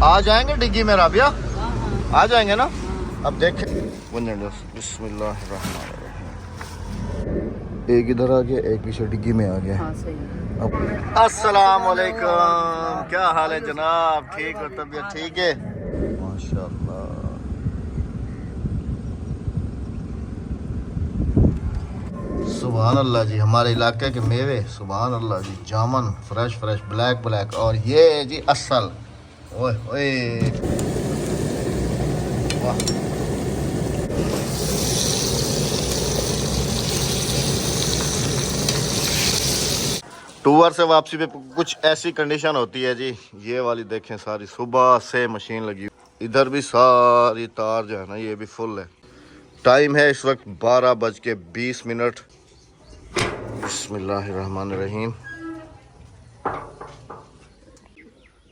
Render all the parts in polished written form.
आ जाएंगे डिग्गी में राबिया, आ जाएंगे ना। अब देखें, बिस्मिल्लाहिर्रहमानिर्रहीम। एक इधर आ गया, एक पीछे डिग्गी में आ गया। अस्सलाम वालेकुम, क्या हाल है जनाब? ठीक हो? तबीयत ठीक है? माशाल्लाह। सुभान अल्लाह जी, हमारे इलाके के मेवे, सुभान अल्लाह जी, जामन फ्रेश फ्रेश, ब्लैक ब्लैक, और ये जी असल। ओए ओए, वाह। टूर से वापसी पे कुछ ऐसी कंडीशन होती है जी, ये वाली देखें, सारी सुबह से मशीन लगी, इधर भी सारी तार जो है ना ये भी फुल है। टाइम है इस वक्त 12:20। बिस्मिल्लाहिर्रहमानिर्रहीम।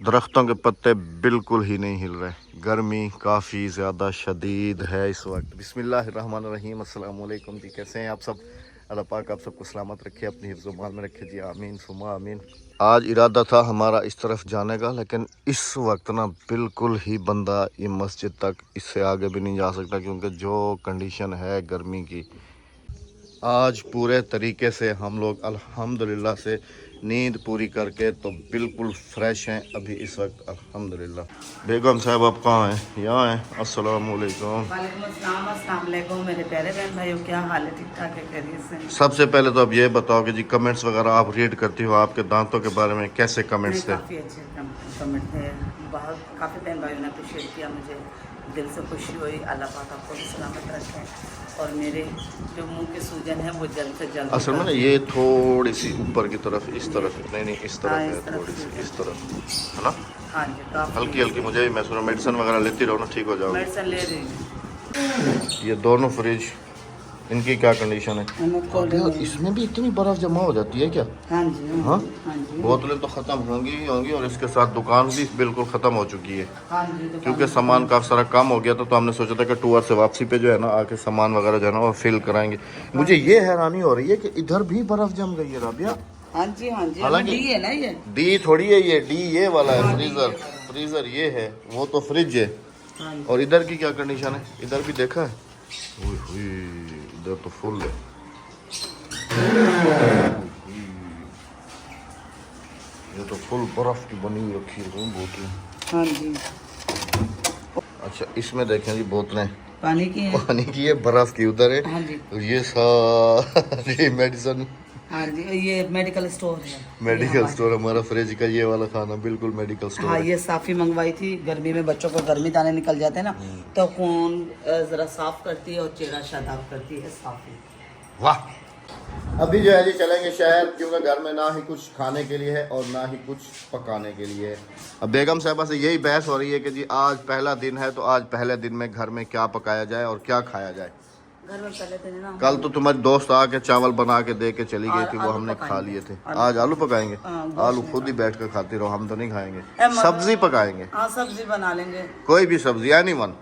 दरख्तों के पत्ते बिल्कुल ही नहीं हिल रहे, गर्मी काफ़ी ज़्यादा शदीद है इस वक्त। बिस्मिल्लाहिर्रहमानिर्रहीम। अस्सलाम वालेकुम जी, कैसे हैं आप सब? अल्लाह पाक आप सबको सलामत रखे, अपनी हिफ्ज़-ओ-मान में रखे जी, आमीन सुमा आमीन। आज इरादा था हमारा इस तरफ जाने का, लेकिन इस वक्त ना बिल्कुल ही बंदा ये मस्जिद तक इससे आगे भी नहीं जा सकता, क्योंकि जो कंडीशन है गर्मी की। आज पूरे तरीके से हम लोग अल्हम्दुलिल्लाह से नींद पूरी करके तो बिल्कुल फ्रेश हैं अभी इस वक्त, अल्हम्दुलिल्लाह। बेगम साहब आप कहाँ हैं? यहाँ हैं। अस्सलाम वालेकुम। वालेकुम अस्सलाम। अस्सलाम वालेकुम मेरे प्यारे बहन भाइयों, क्या हाल है? ठीक ठाक है, खैरियत से? सबसे पहले तो अब ये बताओ कि जी कमेंट्स वगैरह आप रीड करती हो, आपके दांतों के बारे में कैसे कमेंट्स थे? काफ़ी अच्छे कमेंट थे, बहुत काफ़ी बहन भाइयों ने अप्रिशिएट किया, मुझे दिल से खुशी हुई। अल्लाह पाक आपको भी सलामत रखे और मेरे जो मुंह की सूजन है वो जल्द से जल्द। असल में ना ये थोड़ी सी ऊपर की तरफ, इस तरफ नहीं इस तरफ हाँ, है, इस तरफ थोड़ी सी इस तरफ है ना, हाँ जी, काफ़ी हल्की हल्की। मुझे मैं सुना मेडिसिन वगैरह लेती रहो ना, ठीक हो जाओगे। मेडिसिन ले रही हूँ। ये दोनों फ्रिज, इनकी क्या कंडीशन है? यार इसमें भी इतनी बर्फ जमा हो जाती है क्या? हाँ जी, हाँ, हाँ जी, बोतलें तो ख़त्म होंगी ही होंगी, और इसके साथ दुकान भी बिल्कुल ख़त्म हो चुकी है, हाँ जी। क्योंकि सामान काफ़ी सारा कम हो गया था। तो हमने सोचा था कि टूर से वापसी पे जो है ना आके सामान वगैरह जो है ना वो फिल कराएंगे। मुझे ये हैरानी हो रही है कि इधर भी बर्फ़ जम गई है राबिया। हाँ जी, हाँ जी। हालांकि डी है ना, ये डी थोड़ी है, ये डी ये वाला है, फ्रीज़र ये है, वो तो फ्रिज है। और इधर की क्या कंडीशन है? इधर भी देखा है, इधर तो फुल है। ये तो फुल बर्फ की बनी हुई रखी है बोतलें। हाँ जी। अच्छा, इसमें देखें जी बोतलें पानी की है, पानी की है, बर्फ की उधर है। हाँ जी, और ये सारी मेडिसिन, हाँ जी। ये मेडिकल स्टोर है, मेडिकल स्टोर। हमारा फ्रिज का ये वाला खाना बिल्कुल मेडिकल स्टोर हाँ। है। ये साफ़ी मंगवाई थी, गर्मी में बच्चों को गर्मी दाने निकल जाते हैं ना, तो खून ज़रा साफ करती है और चेहरा शादाब करती है साफ़ी। वाह। अभी जो है जी चलेंगे शहर, क्योंकि घर में ना ही कुछ खाने के लिए है और ना ही कुछ पकाने के लिए है। अब बेगम साहबा से यही बहस हो रही है कि जी आज पहला दिन है, तो आज पहले दिन में घर में क्या पकाया जाए और क्या खाया जाए। घर में पहले दिन ना, कल तो तुम्हारी दोस्त आके चावल बना के दे के चली गई थी, वो हमने खा लिए थे। आज आलू पकाएंगे, आलू खुद ही बैठ कर खाती रहो, हम तो नहीं खाएंगे। सब्जी पकाएंगे, हाँ सब्जी बना लेंगे, कोई भी सब्जी, एनीवन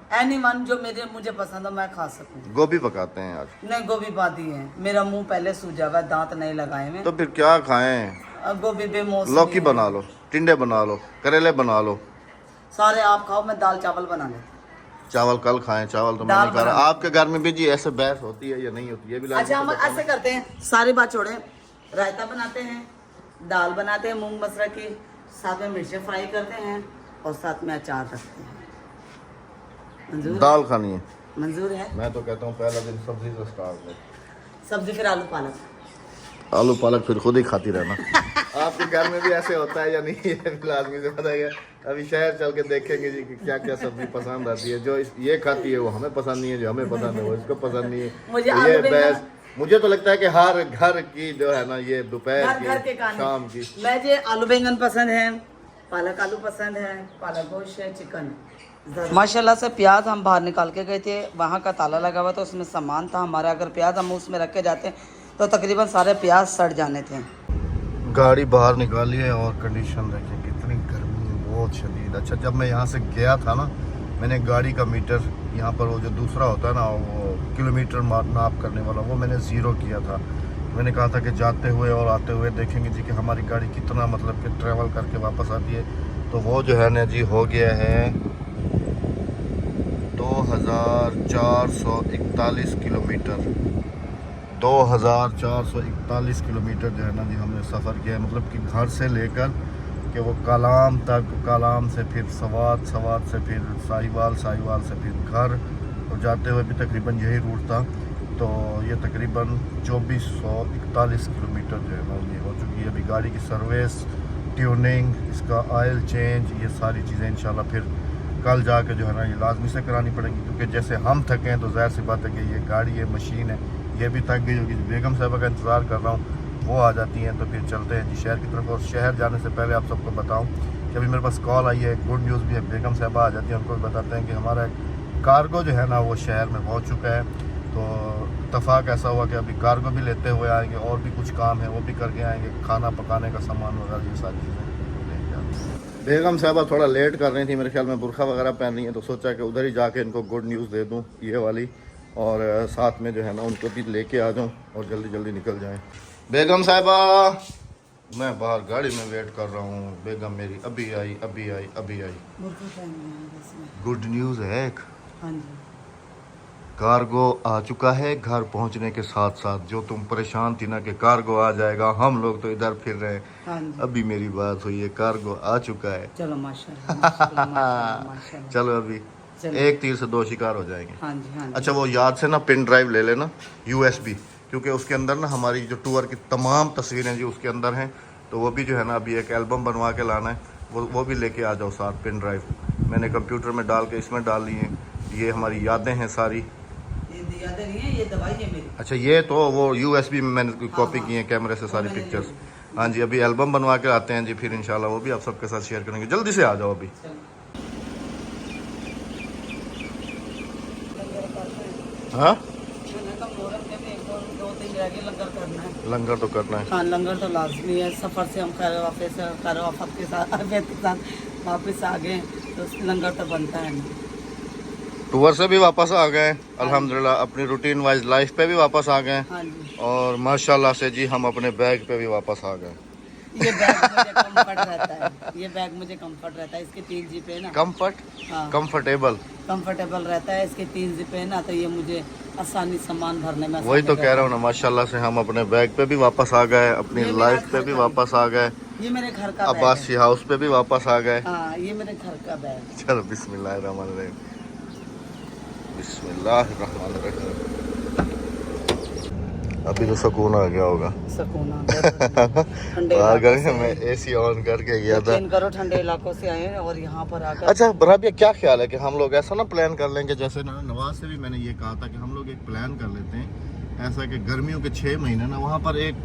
जो मुझे पसंद है मैं खा सकूँ। गोभी पकाते हैं आज। नहीं, गोभी पाती है, मेरा मुंह पहले सूजा हुआ, दांत नहीं लगाए में, तो फिर क्या खाएं? गोभी बेमौसमी। लौकी बना लो, टिंडे बना लो, करेले बना लो, सारे आप खाओ, मैं दाल चावल बना लेती। चावल कल खाएं, चावल तो मैं नहीं खा रहा। आपके घर में भी जी ऐसे बहस होती है या नहीं होती है? अच्छा, हम ऐसे करते हैं, सारी बात छोड़े, रायता बनाते हैं, दाल बनाते हैं मूंग मसरा की, साथ में मिर्चें फ्राई करते हैं और साथ में अचार रखते हैं। मंजूर? दाल खानी है? मंजूर है। मैं तो कहता हूँ पहला दिन सब्जी से स्टार्ट है। सब्जी फिर आलू पालक। आलू पालक फिर खुद ही खाती रहना। आपके घर में भी ऐसे होता है या नहीं है? फिलहाल आदमी से पता है, अभी शहर चल के देखेंगे जी कि क्या क्या सब्जी पसंद आती है। जो ये खाती है वो हमें पसंद नहीं है, जो हमें पसंद है वो इसको पसंद नहीं है। ये बहस, मुझे तो लगता है कि हर घर की जो है ना ये दोपहर की शाम की। मुझे आलू बैंगन पसंद है, पालक आलू पसंद है, पालक गोश्त है, चिकन। माशाल्लाह से प्याज हम बाहर निकाल के गए थे, वहाँ का ताला लगा हुआ था, उसमें सामान था हमारा। अगर प्याज हम उसमें रख के जाते तो तकरीबन सारे प्याज सड़ जाने थे। गाड़ी बाहर निकाली है और कंडीशन देखिए कितनी गर्मी है, बहुत शदीद। अच्छा, जब मैं यहाँ से गया था ना, मैंने गाड़ी का मीटर यहाँ पर वो जो दूसरा होता है ना, वो किलोमीटर नाप करने वाला, वो मैंने ज़ीरो किया था। मैंने कहा था कि जाते हुए और आते हुए देखेंगे जी कि हमारी गाड़ी कितना मतलब कि ट्रैवल करके वापस आती है। तो तो वो जो है ना जी हो गया है 2441 किलोमीटर। 2441 किलोमीटर जो है ना जी हमने सफ़र किया है, मतलब कि घर से लेकर कि वो कलाम तक, कलाम से फिर सवात, सवात से फिर साहिवाल, साहिवाल से फिर घर, और जाते हुए भी तकरीबन यही रूट था। तो ये तकरीबन 2441 किलोमीटर जो है ना ये हो चुकी है। अभी गाड़ी की सर्विस, ट्यूनिंग, इसका ऑयल चेंज, ये सारी चीज़ें इंशाल्लाह फिर कल जाके जो है ना ये लाजमी से करानी पड़ेंगी, क्योंकि जैसे हम थके हैं तो ज़ाहिर सी बात है कि ये गाड़ी है, मशीन है, ये भी थक गई होगी। बेगम साहबा का इंतज़ार कर रहा हूँ, वो आ जाती हैं तो फिर चलते हैं जी शहर की तरफ। और शहर जाने से पहले आप सबको बताऊँ कि अभी मेरे पास कॉल आई है, गुड न्यूज़ भी है। बेगम साहबा आ जाती हैं, उनको भी बताते हैं कि हमारा कार्गो जो है ना वो शहर में पहुँच चुका है। तो इत्तफाक ऐसा हुआ कि अभी कार्गो भी लेते हुए आएंगे, और भी कुछ काम है वो भी करके आएंगे, खाना पकाने का सामान वगैरह ये सारी चीज़ें। बेगम साहबा थोड़ा लेट कर रही थी, मेरे ख्याल में बुरखा वगैरह पहन रही हैं, तो सोचा कि उधर ही जाके इनको गुड न्यूज़ दे दूं ये वाली, और साथ में जो है ना उनको भी लेके आ जाऊं और जल्दी जल्दी निकल जाएं। बेगम साहबा, मैं बाहर गाड़ी में वेट कर रहा हूँ, बेगम मेरी अभी आई, अभी आई, अभी आई। गुड न्यूज़ है एक, हाँ जी, कार्गो आ चुका है। घर पहुंचने के साथ साथ जो तुम परेशान थी ना कि कार्गो आ जाएगा, हम लोग तो इधर फिर रहे हैं, हाँ जी। अभी मेरी बात हुई है, कार्गो आ चुका है। चलो माशाल्लाह, माशाल्लाह, माशाल्लाह, माशाल्लाह। चलो अभी चलो। एक तीर से दो शिकार हो जाएंगे। हाँ जी, हाँ जी। अच्छा वो याद से ना पिन ड्राइव ले लेना, USB, क्योंकि उसके अंदर ना हमारी जो टूर की तमाम तस्वीरें जी उसके अंदर हैं। तो वो भी जो है ना अभी एक एल्बम बनवा के लाना है, वो भी लेके आ जाओ साथ। पिन ड्राइव मैंने कंप्यूटर में डाल के इसमें डाल ली हैं, ये हमारी यादें हैं सारी। ये यादें नहीं है, ये दवाई है मेरी। अच्छा ये तो वो USB में मैंने कॉपी की है कैमरे से सारी पिक्चर्स। हाँ जी, अभी एल्बम बनवा के आते हैं जी, फिर इंशाल्लाह वो भी आप सबके साथ शेयर करेंगे। जल्दी से आ जाओ अभी। हाँ लंगर तो करना है। हाँ लंगर तो लाजमी है। सफ़र से हम खैर वापस के साथ वापस आ गए तो लंगर तो बनता है ना। टूर से भी वापस आ गए अल्हम्दुलिल्लाह, अपनी रूटीन वाइज लाइफ पे भी वापस आ गए, हाँ जी। और माशाल्लाह से जी हम अपने बैग पे भी वापस आ गए। ये बैग मुझे कंफर्ट रहता है, ये बैग मुझे कंफर्ट रहता है, इसके 3 जिप है ना। कंफर्ट, हाँ कंफर्टेबल रहता है, इसके 3 जिप है ना, तो ये मुझे आसानी सामान भरने में वही तो कह रहा हूँ ना, माशाल्लाह से हम अपने बैग पे भी वापस आ गए, अपनी लाइफ पे भी वापस आ गए, ये मेरे घर का अब्बासी हाउस पे भी वापस आ गए। हाँ ये मेरे घर का बैग। चलो बिस्मिल्लाहिर्रहमानिर्रहीम, बिस्मिल्लाहिर्रहमानिर्रहीम। अभी तो सुकून आ गया होगा। सुकून आ गया। ठंडे बाहर मैं AC ऑन करके गया था। करो ठंडे इलाकों से आए हैं और यहाँ पर आकर। अच्छा राबिया, क्या ख्याल है कि हम लोग ऐसा ना प्लान कर लेंगे, जैसे ना नवाज से भी मैंने ये कहा था कि हम लोग एक प्लान कर लेते हैं ऐसा कि गर्मियों के 6 महीने ना वहाँ पर एक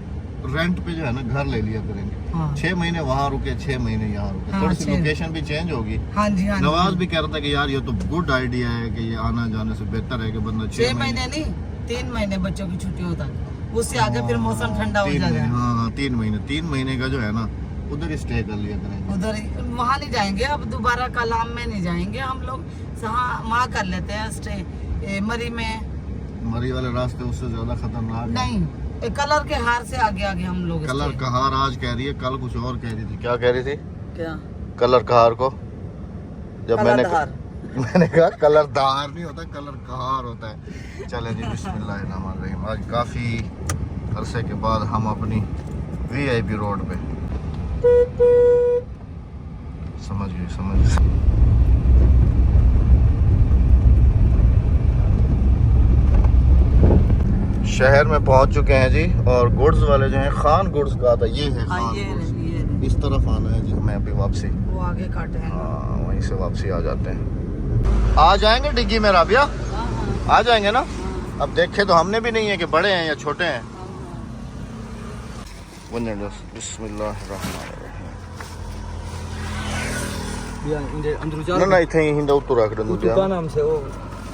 रेंट पे जो है ना घर ले लिया करेंगे। हाँ। 6 महीने वहाँ रुके, 6 महीने यहाँ रुके, हाँ, थोड़ी सी लोकेशन भी चेंज होगी। हाँ जी, हाँ नवाज भी कह रहा था कि यार ये तो गुड आइडिया है कि ये आना जाने से बेहतर है कि बंदा 6 महीने नहीं 3 महीने बच्चों की छुट्टी होता है, उससे आगे फिर मौसम ठंडा हो जाएगा। हाँ 3 महीने का जो है ना उधर ही स्टे कर लिया करेंगे। उधर वहाँ नहीं जाएंगे, अब दोबारा कलाम में नहीं जाएंगे हम लोग, वहाँ कर लेते हैं स्टे मरी में। मरी वाले रास्ते उससे ज्यादा खतरनाक नहीं, कलर के हार से आगे आगे हम लोग। कलर का हार आज कह रही है, कल कुछ और कह रही थी। क्या कह रही थी? क्या कलर का हार को जब मैंने कहा कलर दार नहीं होता, कलर कहार होता है। चलें जी बिस्मिल्लाहिर्रहमानिर्रहीम। आज काफ़ी अरसे के बाद हम अपनी VIP रोड पे, समझ गए। शहर में पहुंच चुके हैं जी, और गुड्स वाले जो हैं खान गुड्स का था, ये है खान गुड्स। इस तरफ आना है जी हमें अभी वापसी, वो आगे काटे हैं। हाँ वहीं से वापसी आ जाते हैं। आ जाएंगे डिग्गी में राबिया, आ जाएंगे ना। अब देखे तो हमने भी नहीं है कि बड़े हैं या छोटे हैं। ना इथे ही हिंदा उतर रख दो क्या नाम से वो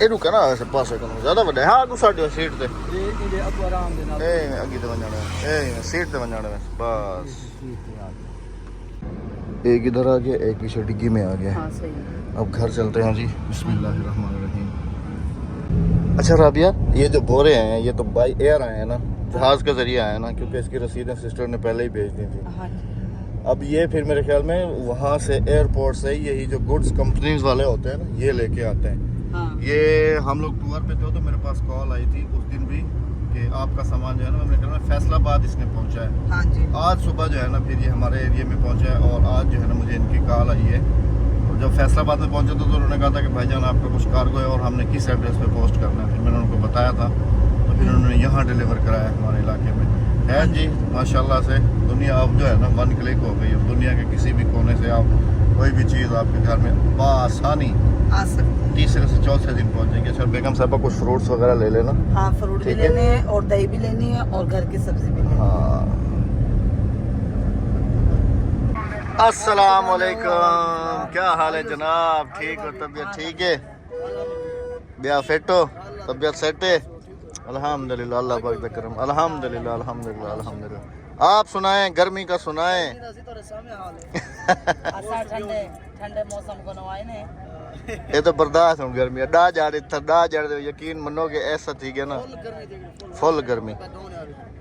ए रुका ना ऐसे पासे कनो ज्यादा बड़ा है। हां तू साडी सीट ते ए अब आराम दे ना ए आगे ते वंजाने ए सीट ते वंजाने बस। एक इधर आ गया, एक पीछे डिग्गी में आ गया। हां सही है। अब घर चलते हैं जी बिस्मिल्लाहिर्रहमानिर्रहीम। अच्छा राबिया, ये जो बोरे हैं ये तो बाई एयर आए हैं ना, जहाज के जरिए आए हैं ना, क्योंकि इसकी रसीदें सिस्टर ने पहले ही भेज दी थी। अब ये फिर मेरे ख्याल में वहाँ से एयरपोर्ट से यही जो गुड्स कंपनीज वाले होते हैं ना, ये लेके आते हैं। हाँ। ये हम लोग टूर पे थे तो मेरे पास कॉल आई थी उस दिन भी कि आपका सामान जो है ना, मेरे ख्याल में फैसलाबाद इसने पहुँचा है। हाँ जी। आज सुबह जो है ना फिर ये हमारे एरिया में पहुँचा है और आज जो है ना मुझे इनकी कॉल आई है। और जब फैसलाबाद में पहुँचे तो उन्होंने कहा था कि भाईजान आपका कुछ कार्गो है और हमने किस एड्रेस पे पोस्ट करना है। फिर मैंने उनको बताया था तो फिर उन्होंने यहाँ डिलीवर कराया हमारे इलाके में। है जी माशाल्लाह से दुनिया अब जो है ना वन क्लिक हो गई है। दुनिया के किसी भी कोने से आप कोई भी चीज़ आपके घर में बआसानी आ सकते। तीसरे से चौथे दिन पहुँच जाएंगे। अच्छा बेगम साहबा कुछ फ्रूट्स वगैरह ले लेना। हाँ, फ्रूट भी लेने हैं और दही भी लेनी है और घर की सब्जी भी लेनी है। हाँ। अस्सलाम वालेकुम, क्या हाल है जनाब? ठीक हो? तबीयत ठीक है? ब्याह फिट हो? तबीयत सेट है? अल्हम्दुलिल्लाह, अल्लाह पाक का करम। अल्हम्दुलिल्लाह अल्हम्दुलिल्लाह अल्हम्दुलिल्लाह। आप सुनाएं, गर्मी का सुनाएं। ठंडे मौसम को नवाए ने ये तो बर्दाश्त हो गर्मी डा जा रही था, डा जा रहे, यकीन मनोगे ऐसा ठीक है ना, फुल गर्मी।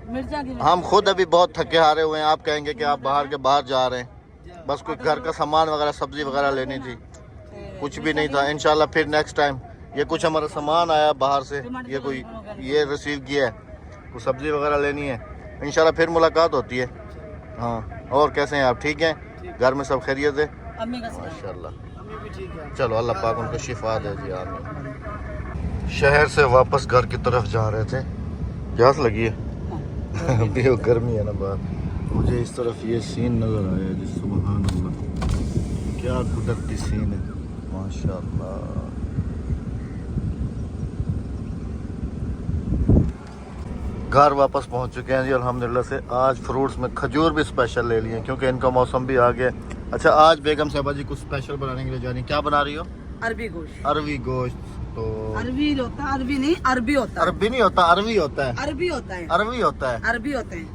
मिर्चा की हम खुद अभी बहुत थके हारे हुए हैं। आप कहेंगे कि आप बाहर के बाहर जा रहे हैं, बस कोई घर का सामान वगैरह सब्जी वगैरह लेनी थी, कुछ भी नहीं था। इंशाल्लाह फिर नेक्स्ट टाइम। ये कुछ हमारा सामान आया बाहर से, ये कोई ये रिसीव किया है, कुछ सब्जी वगैरह लेनी है। इंशाल्लाह फिर मुलाकात होती है। हाँ, और कैसे हैं आप? ठीक हैं? घर में सब खैरियत है? माशाल्लाह। चलो अल्लाह पाक उनको शिफा दे जी, आमीन। शहर से वापस घर की तरफ जा रहे थे। प्यास लगी है अभी गर्मी है ना बाहर। मुझे इस तरफ ये सीन नज़र आया जी, सुभान अल्लाह, क्या कुदरती सीन है माशाल्लाह। घर वापस पहुंच चुके हैं जी अल्हम्दुलिल्लाह से। आज फ्रूट्स में खजूर भी स्पेशल ले लिए क्योंकि इनका मौसम भी आ गया। अच्छा, आज बेगम साहबा जी कुछ स्पेशल बनाने के लिए जा रही हैं। क्या बना रही हो? अरबी गोश्त। अरबी गोश्त। तो अरबी होता है, अरबी नहीं अरबी होता है। अरबी नहीं होता, अरबी होता है। अरबी होता है, अरबी होता है, अरबी होते हैं।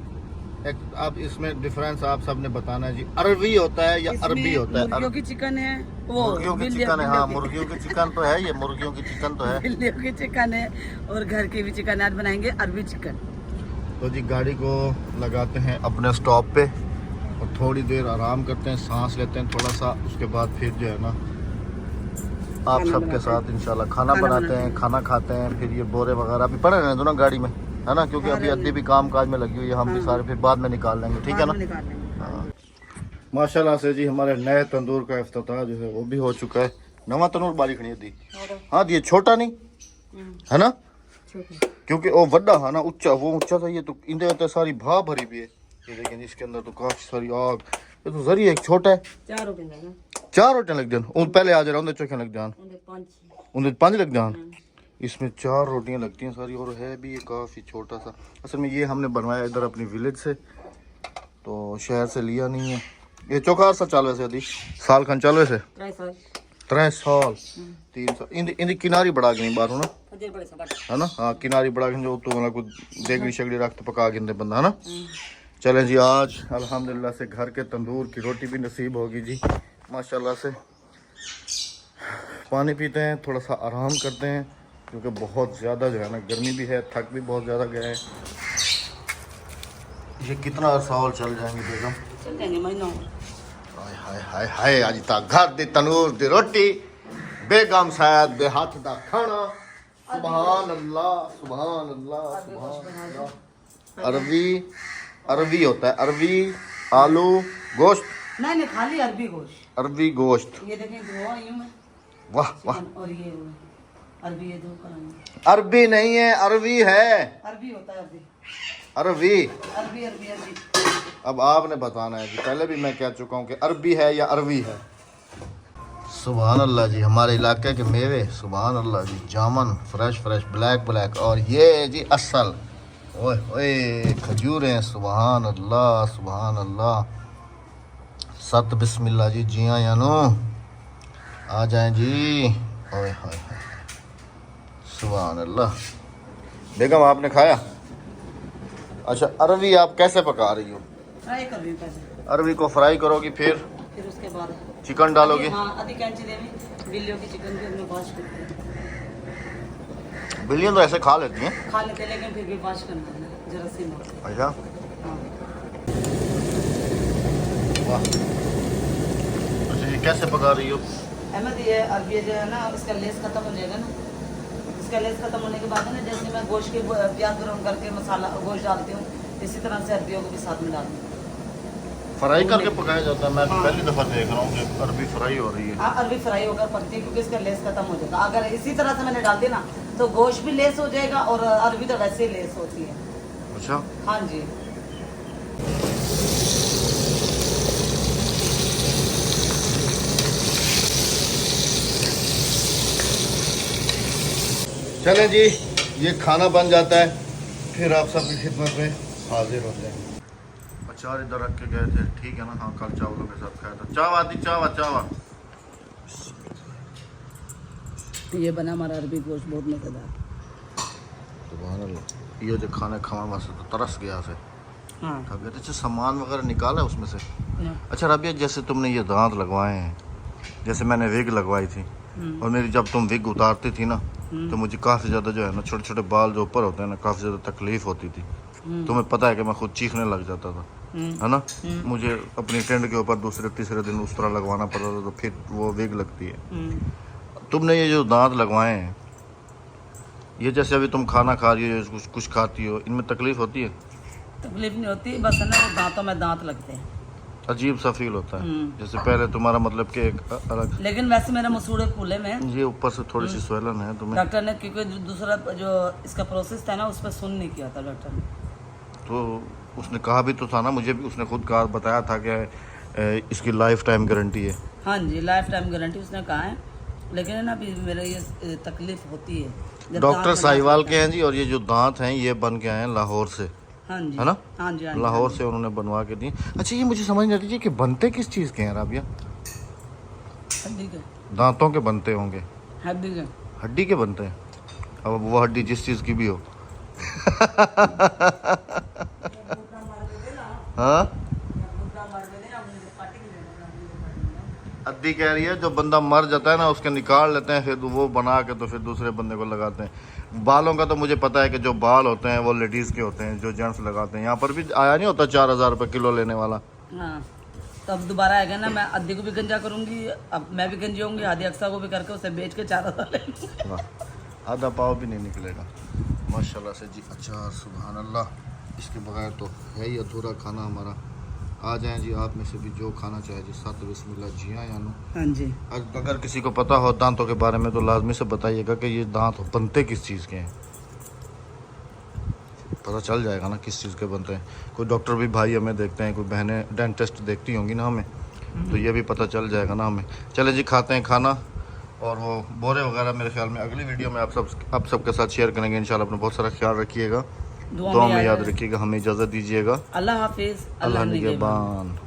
एक अब इसमें डिफरेंस आप सबने बताना है जी, अरबी होता है या अरबी होता है? मुर्गियों की चिकन है, वो मुर्गियों की चिकन है। हाँ, मुर्गियों की चिकन तो है, ये मुर्गियों की चिकन तो है। बिल्लियों की चिकन है और घर की भी चिकन। आज बनाएंगे अरबी चिकन। तो जी गाड़ी को लगाते हैं अपने स्टॉप पे और थोड़ी देर आराम करते हैं, सांस लेते हैं थोड़ा सा। उसके बाद फिर जो है ना आप सबके साथ इंशाल्लाह खाना बनाते हैं, खाना खाते हैं। फिर ये बोरे वगैरह भी पड़े रहने दो ना गाड़ी में, है ना, क्योंकि अभी अद्दी भी काम काज में लगी हुई है। हम भी सारे फिर बाद में निकाल लेंगे, ठीक है ना? हाँ। माशाल्लाह से जी हमारे नए तंदूर का इफ्तिताह जो है वो भी हो चुका है। नवा तंदूर बारी खड़ी दी। हाँ, ये छोटा नहीं है ना, क्योंकि वो वड्डा है ना, ऊंचा, वो ऊंचा था। ये तो इंदे होता है सारी भाप भरी भी है ये, लेकिन इसके अंदर तो काफी सारी आग। ये तो जरिए एक छोटा है। 4 रोटियां लग जान। उन पहले आ जा रहा हूं, चोखे लग जान, उन 5 लग जान। इसमें 4 रोटियां लगती हैं सारी, और है भी ये काफी छोटा सा। असल में ये हमने बनवाया इधर अपनी विलेज से, तो शहर से लिया नहीं है। ये चौकार सा चालवे से दी साल खन चालवे से 3 साल 3 साल इंदी किनारी बढ़ा गई बार ना, है ना? हाँ, किनारी बढ़ा के जो तो मतलब कुछ देगड़ी शगड़ी रख तो पका गिंदे बंदा, है ना? चलें जी, आज अल्हम्दुलिल्लाह से घर के तंदूर की रोटी भी नसीब होगी जी माशाल्लाह से। पानी पीते हैं, थोड़ा सा आराम करते हैं क्योंकि बहुत ज़्यादा जो है ना गर्मी भी है, थक भी बहुत ज़्यादा गया है। ये कितना अरसा और चल जाएंगे बेगम? चल जाएंगे महीनों। हाय हाय हाय हाय, आज तक घर दी तंदूर दी रोटी, बेगम साहब दे हाथ दा खाना। सुभान अल्लाह सुभान अल्लाह सुभान अल्लाह। अरबी अरबी होता है, अरबी आलू गोश्त। नहीं, खाली अरबी गोश्त। अरबी गोश्त, ये देखें धोआ यूं है। वाह वाह। और ये अरबी, ये धो कर अरबी नहीं है, अरबी है। अरबी होता है, अरबी अरबी अरबी अरबी अरबी। अब आपने बताना है जी, पहले भी मैं कह चुका हूँ कि अरबी है या अरबी है। सुभान अल्लाह जी, हमारे इलाके के मेवे, सुभान अल्लाह जी, जामन फ्रेश फ्रेश ब्लैक ब्लैक, और ये जी असल ओए ओए खजूरें, सुभान अल्लाह सुभान अल्लाह। सत बिस्मिल्लाह जी, जियाँ यानो आ जाएं जी। ओए हाय सुभान अल्लाह। बेगम आपने खाया? अच्छा, अरबी आप कैसे पका रही हो? फ्राई कर रही हूं पहले। अरबी को फ्राई करोगी, फिर उसके बाद चिकन डालोगे? हाँ, आधी कैंची देवी बिल्लियों की चिकन भी हमने वॉश करते हैं। बिल्लियाँ तो ऐसे खा लेती हैं? खा लेते हैं, लेकिन फिर भी वॉश करना है जरा सी मोड़। अच्छा, वाह। अच्छा ये कैसे पका रही हो? अहमद ये अरबी जो है ना इसका लेस खत्म हो जाएगा ना, इसका लेस खत्म होने के बाद है ना जैसे मैं गोश्त के प्याज गरम करके मसाला गोश्त डालती हूँ, इसी तरह से अरबियों को भी साथ में डालती हूँ। फ्राई करके पकाया जाता है? मैं पहली दफ़ा देख रहा हूँ कि अरबी फ्राई हो रही है। हाँ अरबी फ्राई होकर पकती है क्योंकि इसका लेस खत्म हो जाएगा। अगर इसी तरह से मैंने डाल दी ना तो गोश्त भी लेस हो जाएगा और अरबी तो वैसे ही लेस होती है। अच्छा हाँ जी। चलें जी, ये खाना बन जाता है, फिर आप सबकी खिदमत में हाजिर होते हैं। अचार इधर रख के गए थे, ठीक है ना? हाँ कल चावलों के साथ खाया था। चावा दी चावा चावा। ये बना हमारा अरबी गोश्त बहुत मज़ेदार। सुभान अल्लाह। ये जो खाने खावा वास्ते तो तरस गया से। हाँ थक गए थे। अच्छा सामान वगैरह निकाला उसमें से? हाँ। अच्छा रबिया, जैसे तुमने ये दांत लगवाए हैं, जैसे मैंने विग लगवाई थी और मेरी जब तुम विग उतारती थी ना तो मुझे काफ़ी ज़्यादा जो है ना छोटे छोटे बाल जो ऊपर होते हैं ना काफ़ी ज़्यादा तकलीफ़ होती थी। तुम्हें पता है कि मैं खुद चीखने लग जाता था, है ना? मुझे अपनी टेंट के ऊपर दूसरे तीसरे दिन उस तरह लगवाना पड़ता था, तो फिर वो विग लगती है। तुमने ये जो दांत लगवाए हैं, ये जैसे अभी तुम खाना खा रही हो, कुछ खाती हो, इनमें तकलीफ़ होती है? तकलीफ नहीं होती, बस है ना वो दांतों में दांत लगते हैं। अजीब सा फील होता है जैसे पहले तुम्हारा मतलब कि एक अलग। लेकिन वैसे मेरा मसूड़े फूले में ये ऊपर से थोड़ी सी स्वेलन है तुम्हें। डॉक्टर ने क्योंकि दूसरा जो इसका प्रोसेस था ना उस पर सुन नहीं किया था डॉक्टर ने। तो उसने कहा भी तो था ना, मुझे भी उसने खुद कहा बताया था कि इसकी लाइफ टाइम गारंटी है। हाँ जी लाइफ टाइम गारंटी उसने कहा है, लेकिन है ना अभी मेरे ये तकलीफ होती है जब डॉक्टर दांत साहिवाल लगता के हैं जी, और ये जो दांत हैं ये बन के आए हैं लाहौर से, हाँ जी है ना? हाँ जी हाँ जी, लाहौर से उन्होंने बनवा के दिए। अच्छा ये मुझे समझ नहीं आती कि बनते किस चीज़ के हैं राबिया? हड्डी के, दांतों के बनते होंगे, हड्डी के। हड्डी के बनते हैं। अब वो हड्डी जिस चीज़ की भी हो। हाँ अद्दी कह रही है जो बंदा मर जाता है ना उसके निकाल लेते हैं, फिर वो बना के तो फिर दूसरे बंदे को लगाते हैं। बालों का तो मुझे पता है कि जो बाल होते हैं वो लेडीज़ के होते हैं, जो जेंट्स लगाते हैं। यहाँ पर भी आया नहीं होता 4000 रुपये किलो लेने वाला। हाँ तो अब दोबारा आएगा ना, मैं अद्दी को भी गंजा करूँगी, अब मैं भी गंजी होंगी, आदि अक्सा को भी करके उसे बेच के 4000 ले। वाह, आधा पाव भी नहीं निकलेगा माशाल्लाह से जी। अच्छा सुभान अल्लाह, इसके बगैर तो है ही अधूरा खाना हमारा। आ जाएं जी आप में से भी जो खाना चाहे जी, साथ बिस्मिल्लाह। जी हाँ यानू। हाँ जी। अगर किसी को पता हो दांतों के बारे में तो लाजमी से बताइएगा कि ये दांत बनते किस चीज़ के हैं, पता चल जाएगा ना किस चीज़ के बनते हैं। कोई डॉक्टर भी भाई हमें देखते हैं, कोई बहनें डेंटिस्ट देखती होंगी ना हमें, तो ये भी पता चल जाएगा ना हमें। चले जी खाते हैं खाना, और वो बोरे वगैरह मेरे ख्याल में अगली वीडियो में आप सबके साथ शेयर करेंगे इंशाल्लाह। अपना बहुत सारा ख्याल रखिएगा, दुआ में याद रखिएगा। हमें इजाज़त दीजिएगा। अल्लाह हाफिज़, अल्लाह निगहबान।